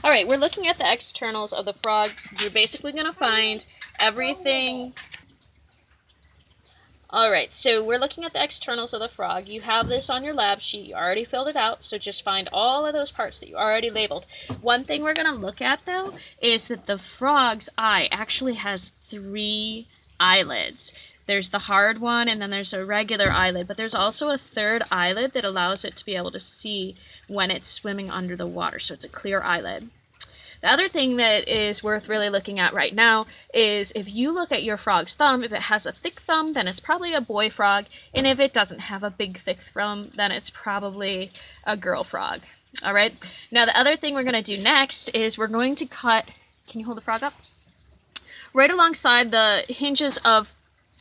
All right, we're looking at the externals of the frog. You're basically going to find everything. All right, so we're looking at the externals of the frog. You have this on your lab sheet. You already filled it out, so just find all of those parts that you already labeled. One thing we're going to look at, though, is that the frog's eye actually has 3 eyelids. There's the hard one, and then there's a regular eyelid, but there's also a third eyelid that allows it to be able to see when it's swimming under the water, so it's a clear eyelid. The other thing that is worth really looking at right now is if you look at your frog's thumb, if it has a thick thumb, then it's probably a boy frog, and if it doesn't have a big thick thumb, then it's probably a girl frog. All right, now the other thing we're going to do next is we're going to cut, can you hold the frog up? Right alongside the hinges of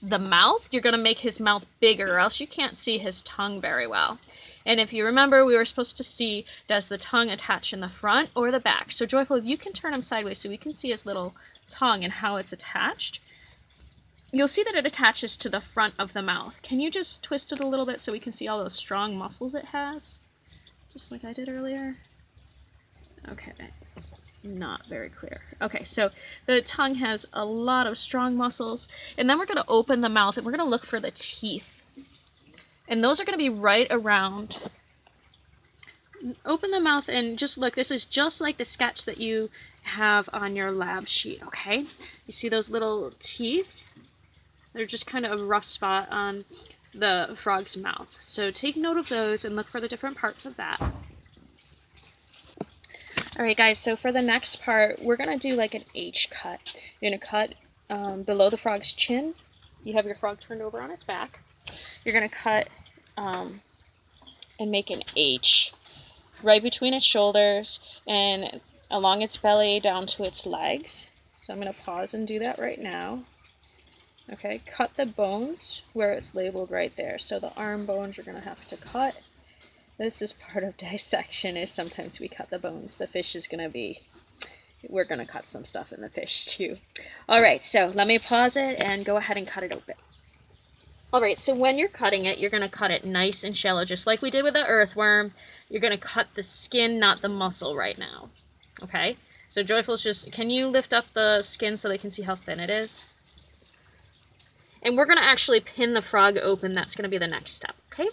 the mouth, you're going to make his mouth bigger, or else you can't see his tongue very well. And if you remember, we were supposed to see, does the tongue attach in the front or the back? So Joyful, if you can turn him sideways so we can see his little tongue and how it's attached, you'll see that it attaches to the front of the mouth. Can you just twist it a little bit so we can see all those strong muscles it has? Just like I did earlier. Okay, it's not very clear. Okay, so the tongue has a lot of strong muscles, and then we're going to open the mouth and we're going to look for the teeth. And those are going to be right around. Open the mouth and just look. This is just like the sketch that you have on your lab sheet, okay? You see those little teeth? They're just kind of a rough spot on the frog's mouth. So take note of those and look for the different parts of that. All right, guys, so for the next part, we're going to do like an H cut. You're going to cut below the frog's chin. You have your frog turned over on its back. You're going to cut and make an H right between its shoulders and along its belly down to its legs. So I'm going to pause and do that right now. Okay, cut the bones where it's labeled right there. So the arm bones you're going to have to cut. This is part of dissection, is sometimes we cut the bones. The fish is going to be, we're going to cut some stuff in the fish too. All right, so let me pause it and go ahead and cut it open. All right, so when you're cutting it, you're going to cut it nice and shallow, just like we did with the earthworm. You're going to cut the skin, not the muscle right now. Okay? So Joyful's just, can you lift up the skin so they can see how thin it is? And we're going to actually pin the frog open. That's going to be the next step, okay?